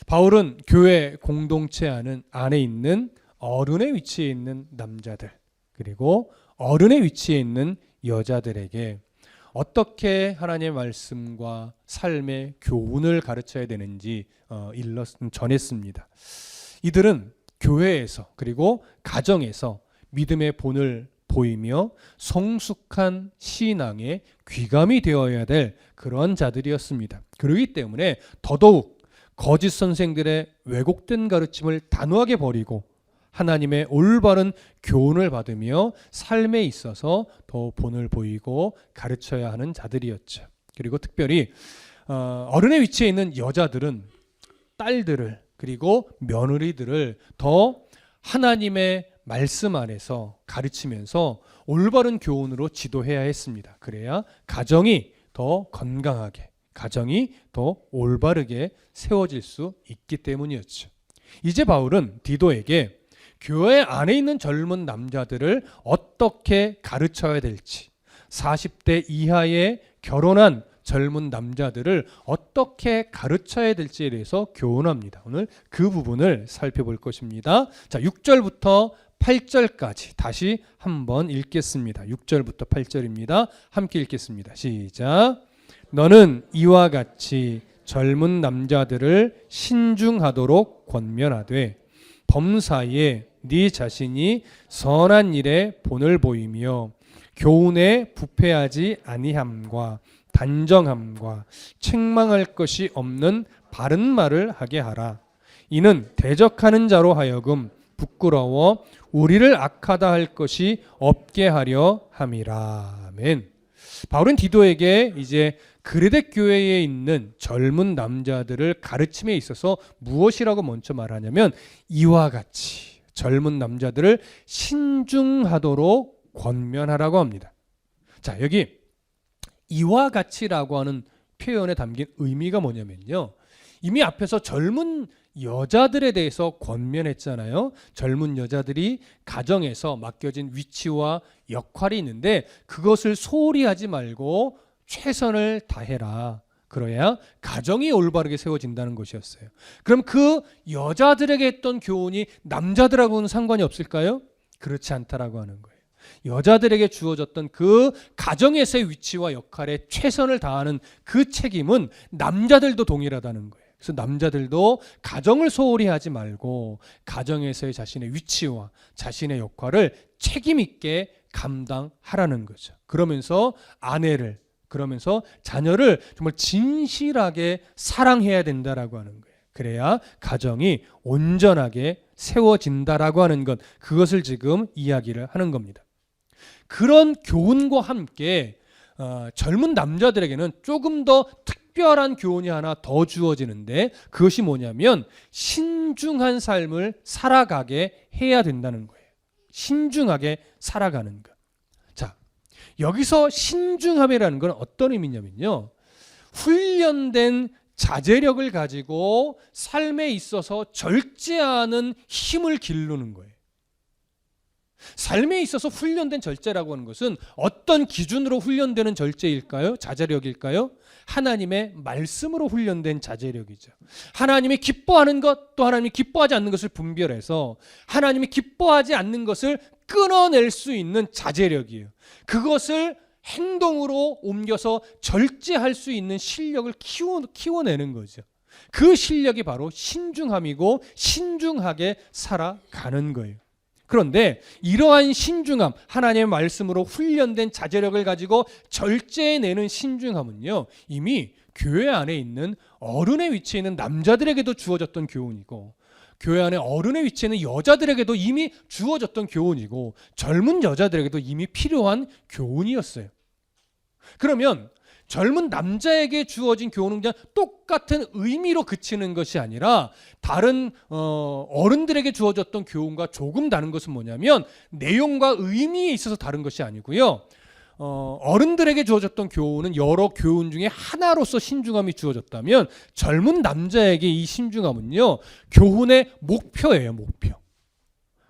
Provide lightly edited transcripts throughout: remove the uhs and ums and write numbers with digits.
바울은 교회 공동체 안에 있는 어른의 위치에 있는 남자들, 그리고 어른의 위치에 있는 여자들에게 어떻게 하나님의 말씀과 삶의 교훈을 가르쳐야 되는지 전했습니다. 이들은 교회에서 그리고 가정에서 믿음의 본을 보이며 성숙한 신앙의 귀감이 되어야 될 그런 자들이었습니다. 그렇기 때문에 더더욱 거짓 선생들의 왜곡된 가르침을 단호하게 버리고 하나님의 올바른 교훈을 받으며 삶에 있어서 더 본을 보이고 가르쳐야 하는 자들이었죠. 그리고 특별히 어른의 위치에 있는 여자들은 딸들을 그리고 며느리들을 더 하나님의 말씀 안에서 가르치면서 올바른 교훈으로 지도해야 했습니다. 그래야 가정이 더 건강하게, 가정이 더 올바르게 세워질 수 있기 때문이었죠. 이제 바울은 디도에게 교회 안에 있는 젊은 남자들을 어떻게 가르쳐야 될지, 40대 이하의 결혼한 젊은 남자들을 어떻게 가르쳐야 될지에 대해서 교훈합니다. 오늘 그 부분을 살펴볼 것입니다. 자, 6절부터 8절까지 다시 한번 읽겠습니다. 6절부터 8절입니다. 함께 읽겠습니다. 시작. 너는 이와 같이 젊은 남자들을 신중하도록 권면하되 범사에 네 자신이 선한 일에 본을 보이며 교훈에 부패하지 아니함과 단정함과 책망할 것이 없는 바른 말을 하게 하라. 이는 대적하는 자로 하여금 부끄러워 우리를 악하다 할 것이 없게 하려 함이라. 아멘. 바울은 디도에게 이제 그레데 교회에 있는 젊은 남자들을 가르침에 있어서 무엇이라고 먼저 말하냐면 이와 같이 젊은 남자들을 신중하도록 권면하라고 합니다. 자, 여기 이와 같이라고 하는 표현에 담긴 의미가 뭐냐면요, 이미 앞에서 젊은 여자들에 대해서 권면했잖아요. 젊은 여자들이 가정에서 맡겨진 위치와 역할이 있는데 그것을 소홀히 하지 말고 최선을 다해라. 그래야 가정이 올바르게 세워진다는 것이었어요. 그럼 그 여자들에게 했던 교훈이 남자들하고는 상관이 없을까요? 그렇지 않다라고 하는 거예요. 여자들에게 주어졌던 그 가정에서의 위치와 역할에 최선을 다하는 그 책임은 남자들도 동일하다는 거예요. 그래서 남자들도 가정을 소홀히 하지 말고 가정에서의 자신의 위치와 자신의 역할을 책임 있게 감당하라는 거죠. 그러면서 아내를, 그러면서 자녀를 정말 진실하게 사랑해야 된다라고 하는 거예요. 그래야 가정이 온전하게 세워진다라고 하는 것, 그것을 지금 이야기를 하는 겁니다. 그런 교훈과 함께 젊은 남자들에게는 조금 더 특별한 교훈이 하나 더 주어지는데 그것이 뭐냐면 신중한 삶을 살아가게 해야 된다는 거예요. 신중하게 살아가는 것. 자, 여기서 신중함이라는 건 어떤 의미냐면요, 훈련된 자제력을 가지고 삶에 있어서 절제하는 힘을 기르는 거예요. 삶에 있어서 훈련된 절제라고 하는 것은 어떤 기준으로 훈련되는 절제일까요? 자제력일까요? 하나님의 말씀으로 훈련된 자제력이죠. 하나님이 기뻐하는 것, 또 하나님이 기뻐하지 않는 것을 분별해서 하나님이 기뻐하지 않는 것을 끊어낼 수 있는 자제력이에요. 그것을 행동으로 옮겨서 절제할 수 있는 실력을 키워내는 거죠. 그 실력이 바로 신중함이고 신중하게 살아가는 거예요. 그런데 이러한 신중함, 하나님의 말씀으로 훈련된 자제력을 가지고 절제해내는 신중함은요, 이미 교회 안에 있는 어른의 위치에 있는 남자들에게도 주어졌던 교훈이고 교회 안에 어른의 위치에 있는 여자들에게도 이미 주어졌던 교훈이고 젊은 여자들에게도 이미 필요한 교훈이었어요. 그러면 젊은 남자에게 주어진 교훈은 그냥 똑같은 의미로 그치는 것이 아니라 다른 어른들에게 주어졌던 교훈과 조금 다른 것은 뭐냐면 내용과 의미에 있어서 다른 것이 아니고요, 어른들에게 주어졌던 교훈은 여러 교훈 중에 하나로서 신중함이 주어졌다면 젊은 남자에게 이 신중함은요, 교훈의 목표예요. 목표.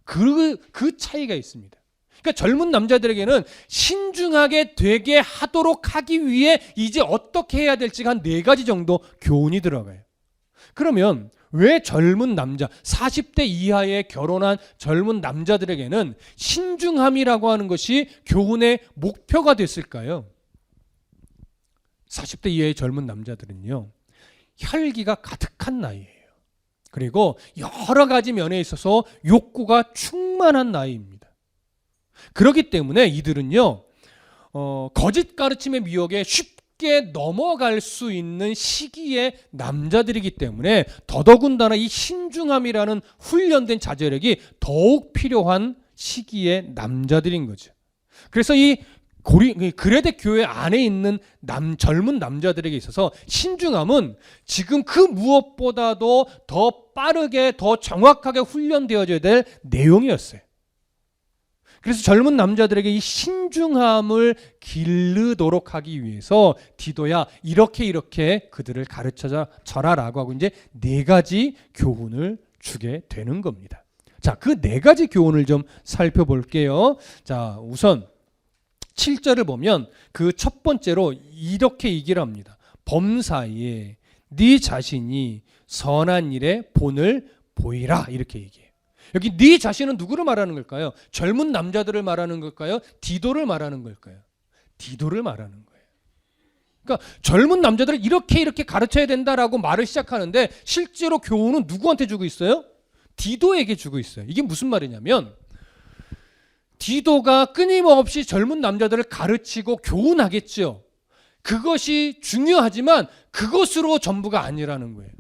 그 차이가 있습니다. 그러니까 젊은 남자들에게는 신중하게 되게 하도록 하기 위해 이제 어떻게 해야 될지가 한 4가지 정도 교훈이 들어가요. 그러면 왜 젊은 남자, 40대 이하에 결혼한 젊은 남자들에게는 신중함이라고 하는 것이 교훈의 목표가 됐을까요? 40대 이하의 젊은 남자들은요, 혈기가 가득한 나이예요. 그리고 여러 가지 면에 있어서 욕구가 충만한 나이입니다. 그렇기 때문에 이들은요, 거짓 가르침의 미혹에 쉽게 넘어갈 수 있는 시기의 남자들이기 때문에 더더군다나 이 신중함이라는 훈련된 자제력이 더욱 필요한 시기의 남자들인 거죠. 그래서 이 그레데 교회 안에 있는 젊은 남자들에게 있어서 신중함은 지금 그 무엇보다도 더 빠르게 더 정확하게 훈련되어져야 될 내용이었어요. 그래서 젊은 남자들에게 이 신중함을 기르도록 하기 위해서 디도야 이렇게 그들을 가르쳐줘라라고 하고 이제 4가지 교훈을 주게 되는 겁니다. 자, 그 4가지 교훈을 좀 살펴볼게요. 자, 우선 7절을 보면 그 첫 번째로 이렇게 얘기를 합니다. 범사에 네 자신이 선한 일에 본을 보이라, 이렇게 얘기해요. 여기 네 자신은 누구를 말하는 걸까요? 젊은 남자들을 말하는 걸까요? 디도를 말하는 걸까요? 디도를 말하는 거예요. 그러니까 젊은 남자들을 이렇게 가르쳐야 된다라고 말을 시작하는데 실제로 교훈은 누구한테 주고 있어요? 디도에게 주고 있어요. 이게 무슨 말이냐면 디도가 끊임없이 젊은 남자들을 가르치고 교훈하겠죠. 그것이 중요하지만 그것으로 전부가 아니라는 거예요.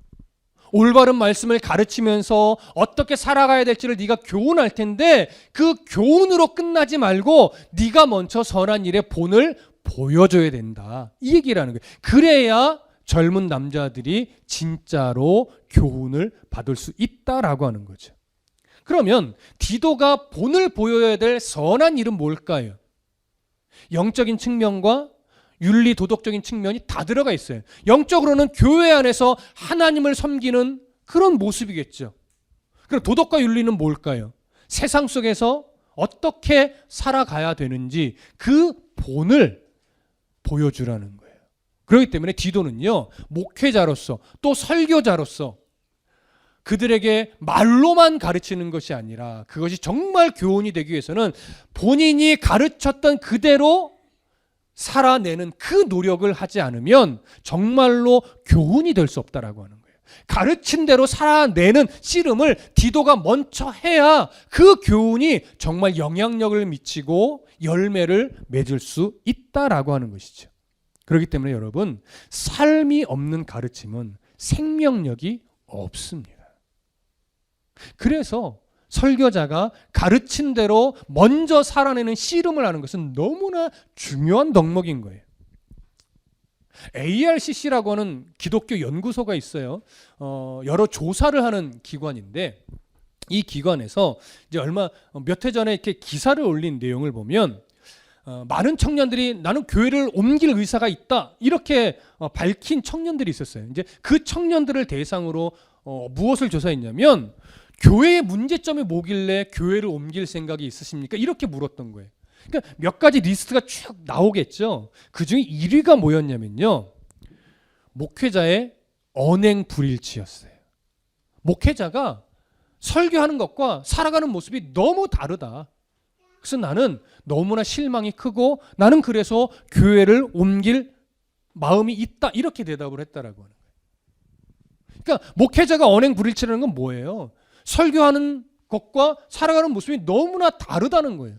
올바른 말씀을 가르치면서 어떻게 살아가야 될지를 네가 교훈할 텐데 그 교훈으로 끝나지 말고 네가 먼저 선한 일의 본을 보여줘야 된다. 이 얘기라는 거예요. 그래야 젊은 남자들이 진짜로 교훈을 받을 수 있다라고 하는 거죠. 그러면 디도가 본을 보여야 될 선한 일은 뭘까요? 영적인 측면과 윤리 도덕적인 측면이 다 들어가 있어요. 영적으로는 교회 안에서 하나님을 섬기는 그런 모습이겠죠. 그럼 도덕과 윤리는 뭘까요? 세상 속에서 어떻게 살아가야 되는지 그 본을 보여주라는 거예요. 그렇기 때문에 디도는요, 목회자로서 또 설교자로서 그들에게 말로만 가르치는 것이 아니라 그것이 정말 교훈이 되기 위해서는 본인이 가르쳤던 그대로 살아내는 그 노력을 하지 않으면 정말로 교훈이 될 수 없다라고 하는 거예요. 가르친 대로 살아내는 씨름을 디도가 먼저 해야 그 교훈이 정말 영향력을 미치고 열매를 맺을 수 있다라고 하는 것이죠. 그렇기 때문에 여러분, 삶이 없는 가르침은 생명력이 없습니다. 그래서 설교자가 가르친 대로 먼저 살아내는 씨름을 하는 것은 너무나 중요한 덕목인 거예요. ARCC라고 하는 기독교 연구소가 있어요. 여러 조사를 하는 기관인데 이 기관에서 이제 몇 해 전에 이렇게 기사를 올린 내용을 보면 많은 청년들이 나는 교회를 옮길 의사가 있다 이렇게 밝힌 청년들이 있었어요. 이제 그 청년들을 대상으로 무엇을 조사했냐면 교회의 문제점이 뭐길래 교회를 옮길 생각이 있으십니까? 이렇게 물었던 거예요. 그러니까 몇 가지 리스트가 쭉 나오겠죠. 그중에 1위가 뭐였냐면요, 목회자의 언행 불일치였어요. 목회자가 설교하는 것과 살아가는 모습이 너무 다르다. 그래서 나는 너무나 실망이 크고 나는 그래서 교회를 옮길 마음이 있다, 이렇게 대답을 했다라고 하는 거예요. 그러니까 목회자가 언행 불일치라는 건 뭐예요? 설교하는 것과 살아가는 모습이 너무나 다르다는 거예요.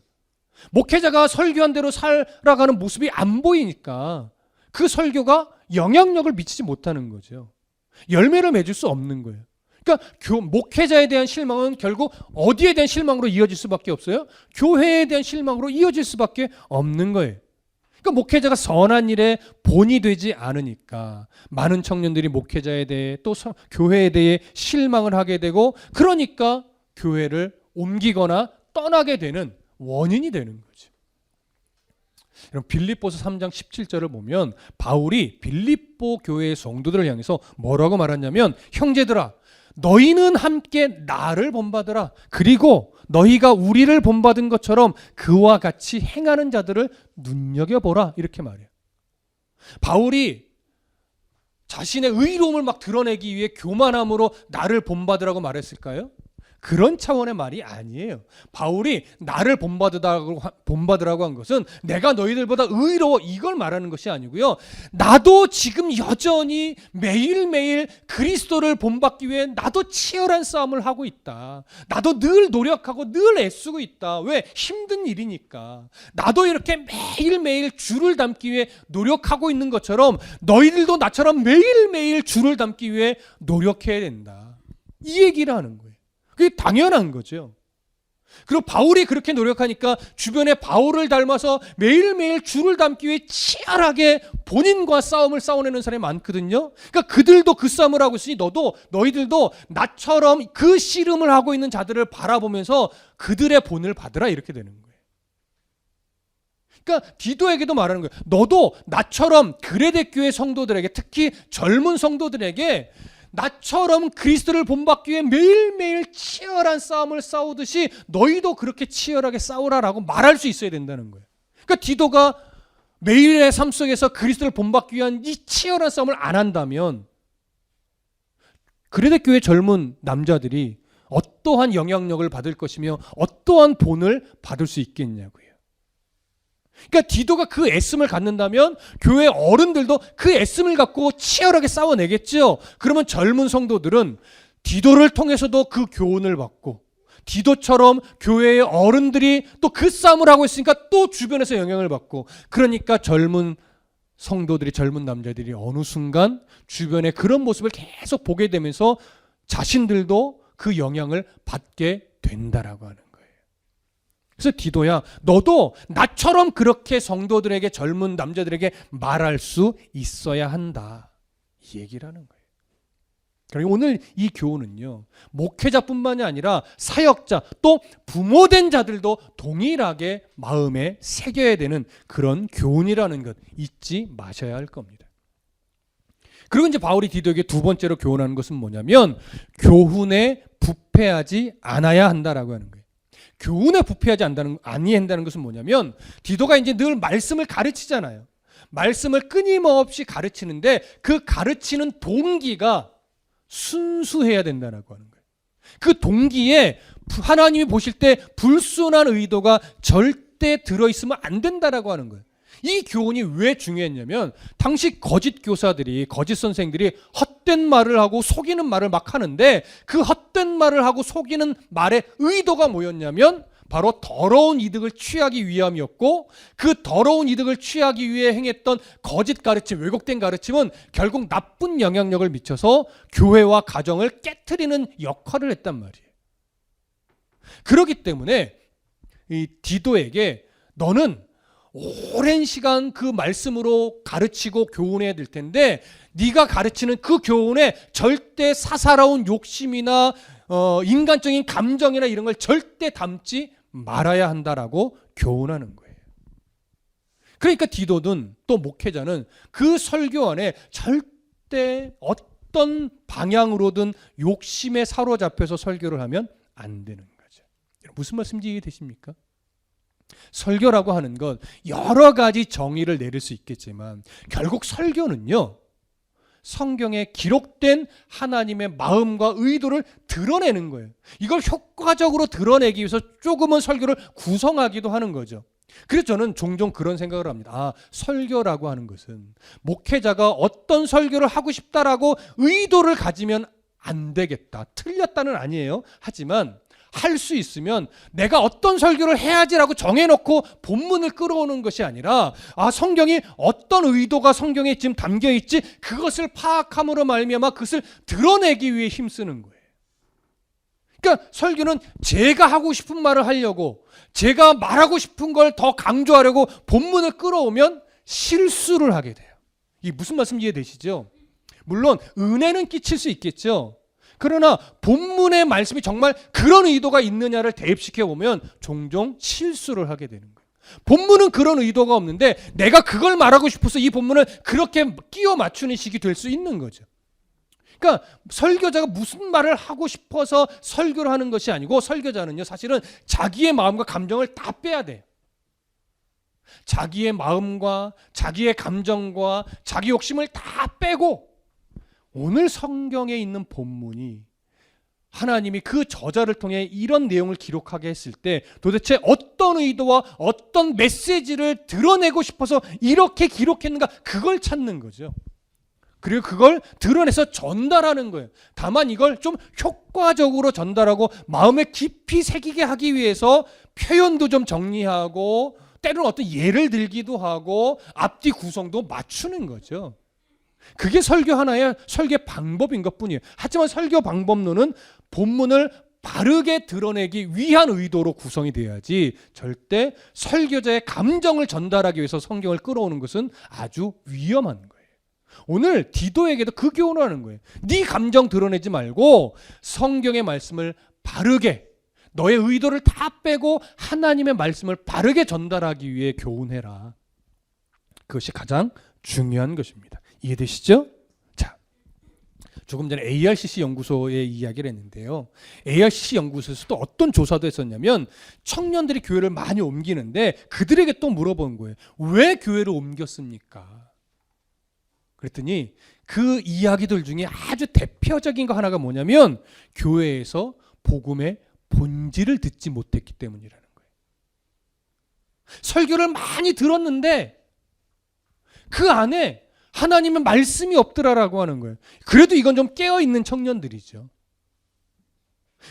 목회자가 설교한 대로 살아가는 모습이 안 보이니까 그 설교가 영향력을 미치지 못하는 거죠. 열매를 맺을 수 없는 거예요. 그러니까 목회자에 대한 실망은 결국 어디에 대한 실망으로 이어질 수밖에 없어요? 교회에 대한 실망으로 이어질 수밖에 없는 거예요. 그러니까 목회자가 선한 일에 본이 되지 않으니까 많은 청년들이 목회자에 대해 또 교회에 대해 실망을 하게 되고, 그러니까 교회를 옮기거나 떠나게 되는 원인이 되는 거죠. 여러분, 빌립보서 3장 17절을 보면 바울이 빌립보 교회의 성도들을 향해서 뭐라고 말하냐면, 형제들아 너희는 함께 나를 본받으라. 그리고 너희가 우리를 본받은 것처럼 그와 같이 행하는 자들을 눈여겨보라. 이렇게 말해요. 바울이 자신의 의로움을 막 드러내기 위해 교만함으로 나를 본받으라고 말했을까요? 그런 차원의 말이 아니에요. 바울이 나를 본받으라고 한 것은 내가 너희들보다 의로워 이걸 말하는 것이 아니고요. 나도 지금 여전히 매일매일 그리스도를 본받기 위해 나도 치열한 싸움을 하고 있다. 나도 늘 노력하고 늘 애쓰고 있다. 왜? 힘든 일이니까. 나도 이렇게 매일매일 주를 닮기 위해 노력하고 있는 것처럼 너희들도 나처럼 매일매일 주를 닮기 위해 노력해야 된다. 이 얘기를 하는 거예요. 그게 당연한 거죠. 그리고 바울이 그렇게 노력하니까 주변에 바울을 닮아서 매일매일 주를 닮기 위해 치열하게 본인과 싸움을 싸워내는 사람이 많거든요. 그러니까 그들도 그 싸움을 하고 있으니 너희들도 나처럼 그 씨름을 하고 있는 자들을 바라보면서 그들의 본을 받으라 이렇게 되는 거예요. 그러니까 디도에게도 말하는 거예요. 너도 나처럼 그레데 교회 성도들에게, 특히 젊은 성도들에게 나처럼 그리스도를 본받기 위해 매일매일 치열한 싸움을 싸우듯이 너희도 그렇게 치열하게 싸우라라고 말할 수 있어야 된다는 거예요. 그러니까 디도가 매일의 삶 속에서 그리스도를 본받기 위한 이 치열한 싸움을 안 한다면 그레데 교회 젊은 남자들이 어떠한 영향력을 받을 것이며 어떠한 본을 받을 수 있겠냐고요. 그러니까 디도가 그 애씀을 갖는다면 교회 어른들도 그 애씀을 갖고 치열하게 싸워내겠죠. 그러면 젊은 성도들은 디도를 통해서도 그 교훈을 받고 디도처럼 교회의 어른들이 또 그 싸움을 하고 있으니까 또 주변에서 영향을 받고, 그러니까 젊은 성도들이, 젊은 남자들이 어느 순간 주변의 그런 모습을 계속 보게 되면서 자신들도 그 영향을 받게 된다라고 하는 거예요. 그래서 디도야, 너도 나처럼 그렇게 성도들에게, 젊은 남자들에게 말할 수 있어야 한다, 이 얘기를 하는 거예요. 그리고 오늘 이 교훈은요, 목회자뿐만이 아니라 사역자 또 부모된 자들도 동일하게 마음에 새겨야 되는 그런 교훈이라는 것 잊지 마셔야 할 겁니다. 그리고 이제 바울이 디도에게 두 번째로 교훈하는 것은 뭐냐면 교훈에 부패하지 않아야 한다라고 하는 거예요. 교훈에 부패하지 아니한다는 것은 뭐냐면, 디도가 이제 늘 말씀을 가르치잖아요. 말씀을 끊임없이 가르치는데 그 가르치는 동기가 순수해야 된다고 하는 거예요. 그 동기에 하나님이 보실 때 불순한 의도가 절대 들어있으면 안 된다라고 하는 거예요. 이 교훈이 왜 중요했냐면, 당시 거짓 교사들이, 거짓 선생들이 헛된 말을 하고 속이는 말을 막 하는데 그 헛된 말을 하고 속이는 말의 의도가 뭐였냐면 바로 더러운 이득을 취하기 위함이었고, 그 더러운 이득을 취하기 위해 행했던 거짓 가르침, 왜곡된 가르침은 결국 나쁜 영향력을 미쳐서 교회와 가정을 깨트리는 역할을 했단 말이에요. 그렇기 때문에 이 디도에게 너는 오랜 시간 그 말씀으로 가르치고 교훈해야 될 텐데, 네가 가르치는 그 교훈에 절대 사사로운 욕심이나 인간적인 감정이나 이런 걸 절대 담지 말아야 한다라고 교훈하는 거예요. 그러니까 디도든 또 목회자는 그 설교 안에 절대 어떤 방향으로든 욕심에 사로잡혀서 설교를 하면 안 되는 거죠. 무슨 말씀인지 이해되십니까? 설교라고 하는 것 여러 가지 정의를 내릴 수 있겠지만 결국 설교는요, 성경에 기록된 하나님의 마음과 의도를 드러내는 거예요. 이걸 효과적으로 드러내기 위해서 조금은 설교를 구성하기도 하는 거죠. 그래서 저는 종종 그런 생각을 합니다. 설교라고 하는 것은 목회자가 어떤 설교를 하고 싶다라고 의도를 가지면 안 되겠다, 틀렸다는 아니에요. 하지만 할 수 있으면 내가 어떤 설교를 해야지라고 정해놓고 본문을 끌어오는 것이 아니라, 성경이 어떤 의도가 성경에 지금 담겨 있지, 그것을 파악함으로 말미암아 그것을 드러내기 위해 힘쓰는 거예요. 그러니까 설교는 제가 하고 싶은 말을 하려고, 제가 말하고 싶은 걸 더 강조하려고 본문을 끌어오면 실수를 하게 돼요. 이게 무슨 말씀 이해되시죠? 물론 은혜는 끼칠 수 있겠죠. 그러나 본문의 말씀이 정말 그런 의도가 있느냐를 대입시켜 보면 종종 실수를 하게 되는 거예요. 본문은 그런 의도가 없는데 내가 그걸 말하고 싶어서 이 본문을 그렇게 끼워 맞추는 식이 될 수 있는 거죠. 그러니까 설교자가 무슨 말을 하고 싶어서 설교를 하는 것이 아니고, 설교자는요 사실은 자기의 마음과 감정을 다 빼야 돼요. 자기의 마음과 자기의 감정과 자기 욕심을 다 빼고 오늘 성경에 있는 본문이 하나님이 그 저자를 통해 이런 내용을 기록하게 했을 때 도대체 어떤 의도와 어떤 메시지를 드러내고 싶어서 이렇게 기록했는가, 그걸 찾는 거죠. 그리고 그걸 드러내서 전달하는 거예요. 다만 이걸 좀 효과적으로 전달하고 마음에 깊이 새기게 하기 위해서 표현도 좀 정리하고 때로는 어떤 예를 들기도 하고 앞뒤 구성도 맞추는 거죠. 그게 설교 하나의 설교 방법인 것뿐이에요. 하지만 설교 방법론은 본문을 바르게 드러내기 위한 의도로 구성이 돼야지 절대 설교자의 감정을 전달하기 위해서 성경을 끌어오는 것은 아주 위험한 거예요. 오늘 디도에게도 그 교훈을 하는 거예요. 네 감정 드러내지 말고 성경의 말씀을 바르게, 너의 의도를 다 빼고 하나님의 말씀을 바르게 전달하기 위해 교훈해라. 그것이 가장 중요한 것입니다. 이해되시죠? 자, 조금 전에 ARCC 연구소의 이야기를 했는데요. ARCC 연구소에서도 어떤 조사도 했었냐면 청년들이 교회를 많이 옮기는데 그들에게 또 물어본 거예요. 왜 교회를 옮겼습니까? 그랬더니 그 이야기들 중에 아주 대표적인 거 하나가 뭐냐면 교회에서 복음의 본질을 듣지 못했기 때문이라는 거예요. 설교를 많이 들었는데 그 안에 하나님의 말씀이 없더라라고 하는 거예요. 그래도 이건 좀 깨어있는 청년들이죠.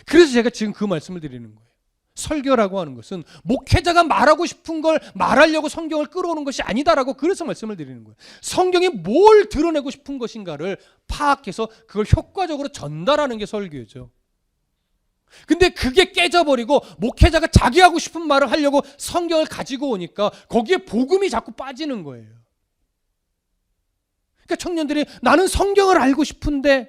그래서 제가 지금 그 말씀을 드리는 거예요. 설교라고 하는 것은 목회자가 말하고 싶은 걸 말하려고 성경을 끌어오는 것이 아니다라고, 그래서 말씀을 드리는 거예요. 성경이 뭘 드러내고 싶은 것인가를 파악해서 그걸 효과적으로 전달하는 게 설교죠. 근데 그게 깨져버리고 목회자가 자기 하고 싶은 말을 하려고 성경을 가지고 오니까 거기에 복음이 자꾸 빠지는 거예요. 그러니까 청년들이 나는 성경을 알고 싶은데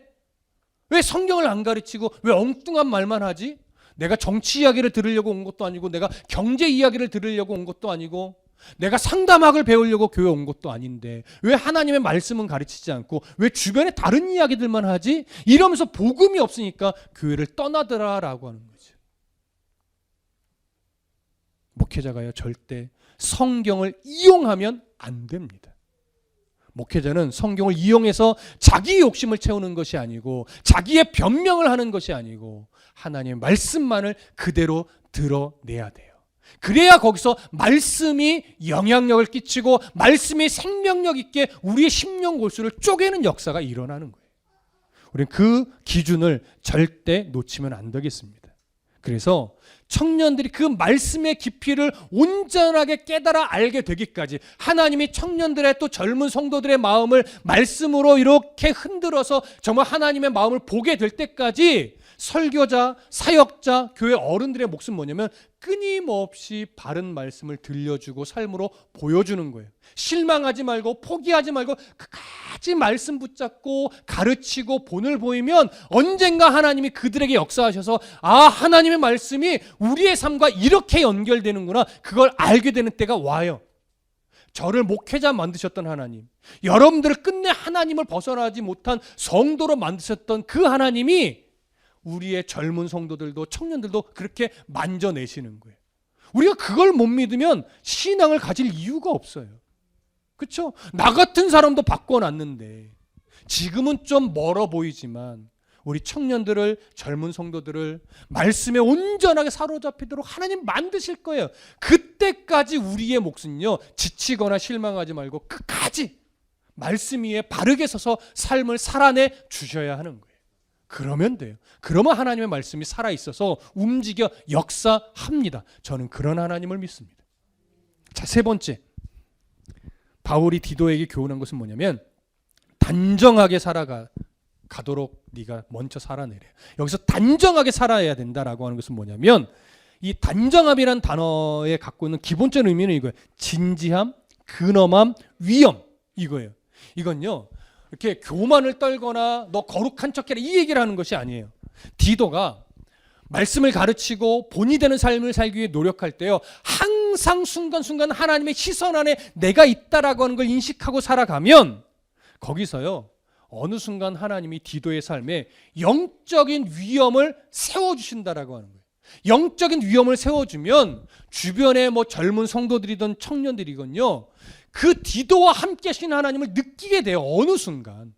왜 성경을 안 가르치고 왜 엉뚱한 말만 하지? 내가 정치 이야기를 들으려고 온 것도 아니고 내가 경제 이야기를 들으려고 온 것도 아니고 내가 상담학을 배우려고 교회 온 것도 아닌데 왜 하나님의 말씀은 가르치지 않고 왜 주변에 다른 이야기들만 하지? 이러면서 복음이 없으니까 교회를 떠나더라라고 하는 거죠. 목회자가요, 절대 성경을 이용하면 안 됩니다. 목회자는 성경을 이용해서 자기의 욕심을 채우는 것이 아니고 자기의 변명을 하는 것이 아니고 하나님의 말씀만을 그대로 드러내야 돼요. 그래야 거기서 말씀이 영향력을 끼치고 말씀이 생명력 있게 우리의 심령 골수를 쪼개는 역사가 일어나는 거예요. 우리는 그 기준을 절대 놓치면 안 되겠습니다. 그래서 청년들이 그 말씀의 깊이를 온전하게 깨달아 알게 되기까지 하나님이 청년들의 또 젊은 성도들의 마음을 말씀으로 이렇게 흔들어서 정말 하나님의 마음을 보게 될 때까지 설교자, 사역자, 교회 어른들의 몫은 뭐냐면 끊임없이 바른 말씀을 들려주고 삶으로 보여주는 거예요. 실망하지 말고 포기하지 말고 끝까지 말씀 붙잡고 가르치고 본을 보이면 언젠가 하나님이 그들에게 역사하셔서 아, 하나님의 말씀이 우리의 삶과 이렇게 연결되는구나, 그걸 알게 되는 때가 와요. 저를 목회자 만드셨던 하나님, 여러분들을 끝내 하나님을 벗어나지 못한 성도로 만드셨던 그 하나님이 우리의 젊은 성도들도 청년들도 그렇게 만져내시는 거예요. 우리가 그걸 못 믿으면 신앙을 가질 이유가 없어요. 그렇죠? 나 같은 사람도 바꿔놨는데 지금은 좀 멀어 보이지만 우리 청년들을, 젊은 성도들을 말씀에 온전하게 사로잡히도록 하나님 만드실 거예요. 그때까지 우리의 몫은요, 지치거나 실망하지 말고 끝까지 말씀 위에 바르게 서서 삶을 살아내 주셔야 하는 거예요. 그러면 돼요. 그러면 하나님의 말씀이 살아있어서 움직여 역사합니다. 저는 그런 하나님을 믿습니다. 자, 세 번째, 바울이 디도에게 교훈한 것은 뭐냐면 단정하게 살아가도록 네가 먼저 살아내래. 여기서 단정하게 살아야 된다라고 하는 것은 뭐냐면 이 단정함이란 단어에 갖고 있는 기본적인 의미는 이거예요. 진지함, 근엄함, 위엄, 이거예요. 이건요, 이렇게 교만을 떨거나 너 거룩한 척해라 이 얘기를 하는 것이 아니에요. 디도가 말씀을 가르치고 본이 되는 삶을 살기 위해 노력할 때요, 항상 순간순간 하나님의 시선 안에 내가 있다라고 하는 걸 인식하고 살아가면 거기서요, 어느 순간 하나님이 디도의 삶에 영적인 위엄을 세워주신다라고 하는 거예요. 영적인 위엄을 세워주면 주변에 뭐 젊은 성도들이든 청년들이건요, 그 디도와 함께 하신 하나님을 느끼게 돼요. 어느 순간.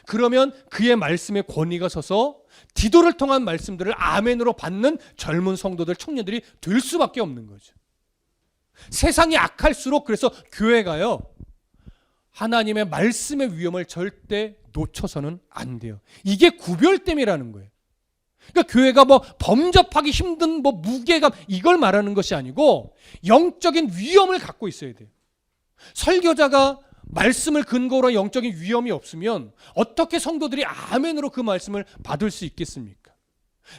그러면 그의 말씀에 권위가 서서 디도를 통한 말씀들을 아멘으로 받는 젊은 성도들, 청년들이 될 수밖에 없는 거죠. 세상이 악할수록 그래서 교회가요, 하나님의 말씀의 위험을 절대 놓쳐서는 안 돼요. 이게 구별됨이라는 거예요. 그러니까 교회가 뭐 범접하기 힘든 뭐 무게감 이걸 말하는 것이 아니고 영적인 위험을 갖고 있어야 돼요. 설교자가 말씀을 근거로 영적인 위험이 없으면 어떻게 성도들이 아멘으로 그 말씀을 받을 수 있겠습니까?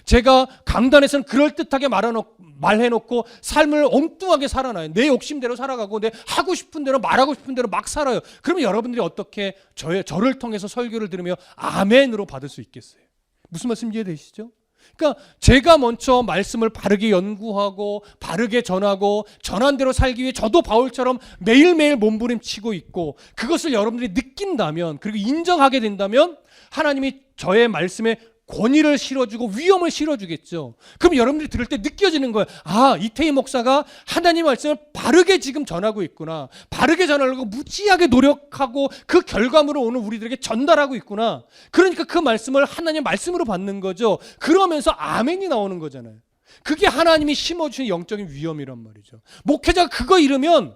제가 강단에서는 그럴듯하게 말해놓고 삶을 엉뚱하게 살아나요. 내 욕심대로 살아가고 내 하고 싶은 대로 말하고 싶은 대로 막 살아요. 그러면 여러분들이 어떻게 저를 통해서 설교를 들으며 아멘으로 받을 수 있겠어요? 무슨 말씀 이해되시죠? 그러니까 제가 먼저 말씀을 바르게 연구하고 바르게 전하고 전한 대로 살기 위해 저도 바울처럼 매일매일 몸부림치고 있고 그것을 여러분들이 느낀다면 그리고 인정하게 된다면 하나님이 저의 말씀에 권위를 실어주고 위험을 실어주겠죠. 그럼 여러분들이 들을 때 느껴지는 거예요. 아, 이태희 목사가 하나님 말씀을 바르게 지금 전하고 있구나. 바르게 전하려고 무지하게 노력하고 그 결과물을 오늘 우리들에게 전달하고 있구나. 그러니까 그 말씀을 하나님 말씀으로 받는 거죠. 그러면서 아멘이 나오는 거잖아요. 그게 하나님이 심어주신 영적인 위험이란 말이죠. 목회자가 그거 잃으면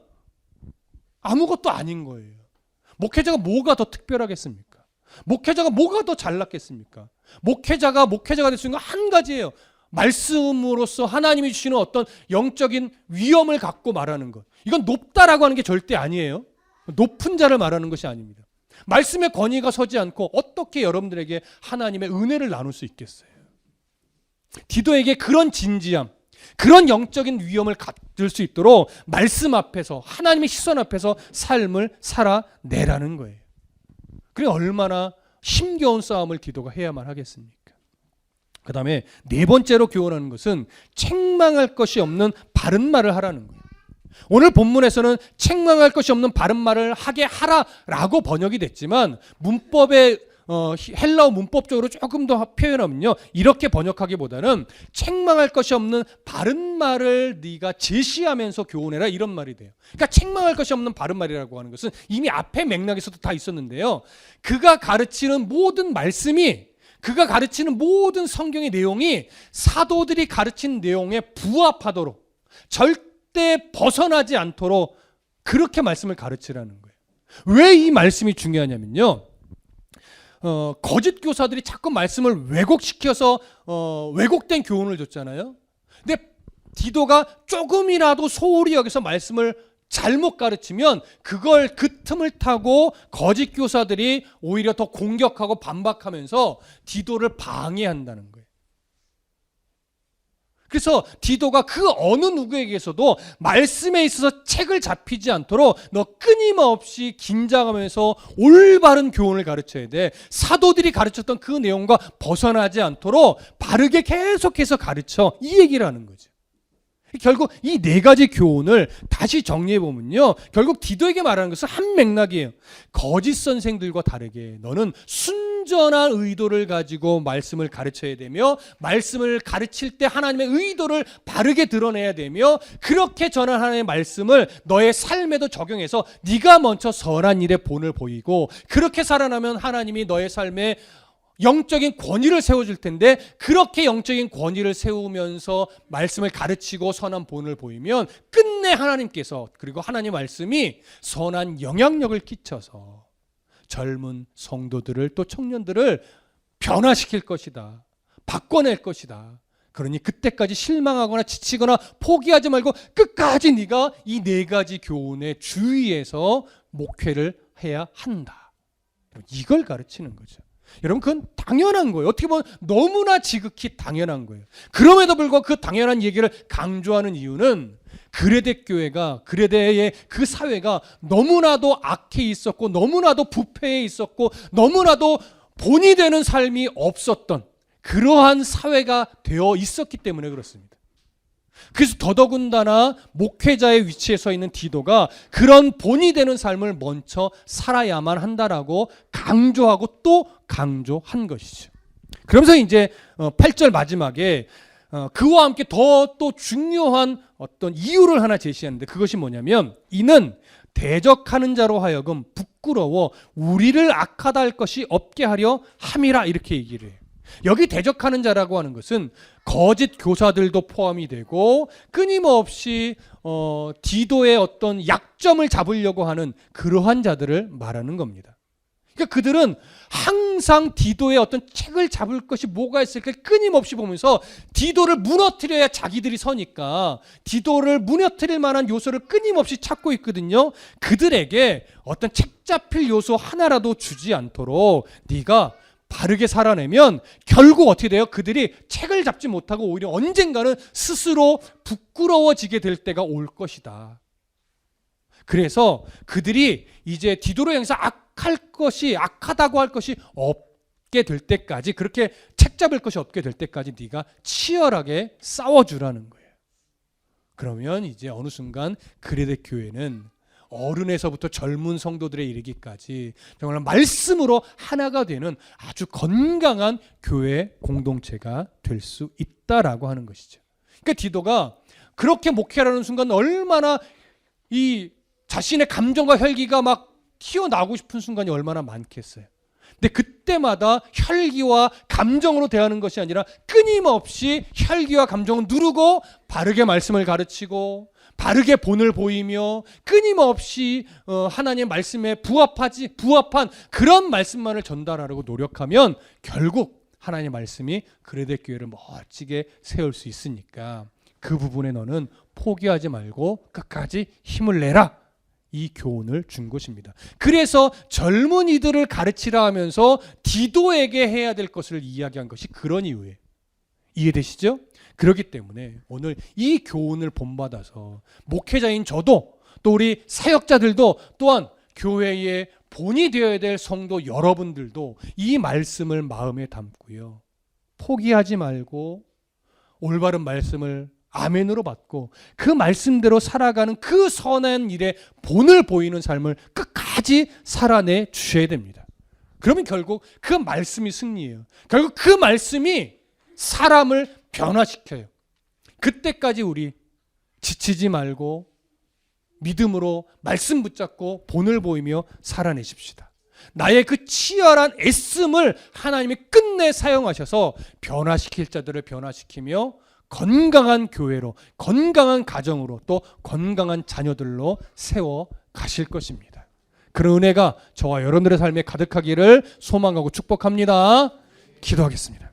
아무것도 아닌 거예요. 목회자가 뭐가 더 특별하겠습니까? 목회자가 뭐가 더 잘났겠습니까? 목회자가 될 수 있는 건 한 가지예요. 말씀으로서 하나님이 주시는 어떤 영적인 위엄을 갖고 말하는 것. 이건 높다라고 하는 게 절대 아니에요. 높은 자를 말하는 것이 아닙니다. 말씀의 권위가 서지 않고 어떻게 여러분들에게 하나님의 은혜를 나눌 수 있겠어요? 디도에게 그런 진지함, 그런 영적인 위엄을 갖을 수 있도록 말씀 앞에서 하나님의 시선 앞에서 삶을 살아내라는 거예요. 그래 얼마나 힘겨운 싸움을 디도가 해야만 하겠습니까? 그 다음에 네 번째로 교훈하는 것은 책망할 것이 없는 바른 말을 하라는 거예요. 오늘 본문에서는 책망할 것이 없는 바른 말을 하게 하라라고 번역이 됐지만 문법의 헬라어 문법적으로 조금 더 표현하면요 이렇게 번역하기보다는 책망할 것이 없는 바른 말을 네가 제시하면서 교훈해라 이런 말이 돼요. 그러니까 책망할 것이 없는 바른 말이라고 하는 것은 이미 앞에 맥락에서도 다 있었는데요. 그가 가르치는 모든 말씀이 그가 가르치는 모든 성경의 내용이 사도들이 가르친 내용에 부합하도록 절대 벗어나지 않도록 그렇게 말씀을 가르치라는 거예요. 왜 이 말씀이 중요하냐면요. 거짓 교사들이 자꾸 말씀을 왜곡시켜서 왜곡된 교훈을 줬잖아요. 근데 디도가 조금이라도 소홀히 여기서 말씀을 잘못 가르치면 그걸 그 틈을 타고 거짓 교사들이 오히려 더 공격하고 반박하면서 디도를 방해한다는 거예요. 그래서 디도가 그 어느 누구에게서도 말씀에 있어서 책을 잡히지 않도록 너 끊임없이 긴장하면서 올바른 교훈을 가르쳐야 돼. 사도들이 가르쳤던 그 내용과 벗어나지 않도록 바르게 계속해서 가르쳐. 이 얘기를 하는 거죠. 결국 이 네 가지 교훈을 다시 정리해 보면요. 결국 디도에게 말하는 것은 한 맥락이에요. 거짓 선생들과 다르게 너는 순전한 의도를 가지고 말씀을 가르쳐야 되며 말씀을 가르칠 때 하나님의 의도를 바르게 드러내야 되며 그렇게 전한 하나님의 말씀을 너의 삶에도 적용해서 네가 먼저 선한 일에 본을 보이고 그렇게 살아나면 하나님이 너의 삶에 영적인 권위를 세워줄 텐데 그렇게 영적인 권위를 세우면서 말씀을 가르치고 선한 본을 보이면 끝내 하나님께서 그리고 하나님 말씀이 선한 영향력을 끼쳐서 젊은 성도들을 또 청년들을 변화시킬 것이다. 바꿔낼 것이다. 그러니 그때까지 실망하거나 지치거나 포기하지 말고 끝까지 네가 이 네 가지 교훈에 주의해서 목회를 해야 한다. 이걸 가르치는 거죠. 여러분 그건 당연한 거예요. 어떻게 보면 너무나 지극히 당연한 거예요. 그럼에도 불구하고 그 당연한 얘기를 강조하는 이유는 그레데 교회가 그레데의 그 사회가 너무나도 악해 있었고 너무나도 부패해 있었고 너무나도 본이 되는 삶이 없었던 그러한 사회가 되어 있었기 때문에 그렇습니다. 그래서 더더군다나 목회자의 위치에 서 있는 디도가 그런 본이 되는 삶을 먼저 살아야만 한다라고 강조하고 또 강조한 것이죠. 그러면서 이제 8절 마지막에 그와 함께 더 또 중요한 어떤 이유를 하나 제시하는데 그것이 뭐냐면 이는 대적하는 자로 하여금 부끄러워 우리를 악하다 할 것이 없게 하려 함이라 이렇게 얘기를 해요. 여기 대적하는 자라고 하는 것은 거짓 교사들도 포함이 되고 끊임없이 디도의 어떤 약점을 잡으려고 하는 그러한 자들을 말하는 겁니다. 그러니까 그들은 항상 디도의 어떤 책을 잡을 것이 뭐가 있을까 끊임없이 보면서 디도를 무너뜨려야 자기들이 서니까 디도를 무너뜨릴 만한 요소를 끊임없이 찾고 있거든요. 그들에게 어떤 책 잡힐 요소 하나라도 주지 않도록 네가 바르게 살아내면 결국 어떻게 돼요? 그들이 책을 잡지 못하고 오히려 언젠가는 스스로 부끄러워지게 될 때가 올 것이다. 그래서 그들이 이제 디도를 향해서 악하다고 할 것이 없게 될 때까지, 그렇게 책 잡을 것이 없게 될 때까지 네가 치열하게 싸워주라는 거예요. 그러면 이제 어느 순간 그레데 교회는 어른에서부터 젊은 성도들에 이르기까지 정말 말씀으로 하나가 되는 아주 건강한 교회 공동체가 될 수 있다라고 하는 것이죠. 그러니까 디도가 그렇게 목회하는 순간 얼마나 이 자신의 감정과 혈기가 막 튀어나오고 싶은 순간이 얼마나 많겠어요. 근데 그때마다 혈기와 감정으로 대하는 것이 아니라 끊임없이 혈기와 감정을 누르고 바르게 말씀을 가르치고 바르게 본을 보이며 끊임없이 하나님의 말씀에 부합한 그런 말씀만을 전달하려고 노력하면 결국 하나님의 말씀이 그레데 교회를 멋지게 세울 수 있으니까 그 부분에 너는 포기하지 말고 끝까지 힘을 내라. 이 교훈을 준 것입니다. 그래서 젊은이들을 가르치라 하면서 디도에게 해야 될 것을 이야기한 것이 그런 이유예요. 이해되시죠? 그렇기 때문에 오늘 이 교훈을 본받아서 목회자인 저도 또 우리 사역자들도 또한 교회의 본이 되어야 될 성도 여러분들도 이 말씀을 마음에 담고요. 포기하지 말고 올바른 말씀을 아멘으로 받고 그 말씀대로 살아가는 그 선한 일에 본을 보이는 삶을 끝까지 살아내 주셔야 됩니다. 그러면 결국 그 말씀이 승리예요. 결국 그 말씀이 사람을 변화시켜요. 그때까지 우리 지치지 말고 믿음으로 말씀 붙잡고 본을 보이며 살아내십시다. 나의 그 치열한 애씀을 하나님이 끝내 사용하셔서 변화시킬 자들을 변화시키며 건강한 교회로, 건강한 가정으로, 또 건강한 자녀들로 세워 가실 것입니다. 그런 은혜가 저와 여러분들의 삶에 가득하기를 소망하고 축복합니다. 기도하겠습니다.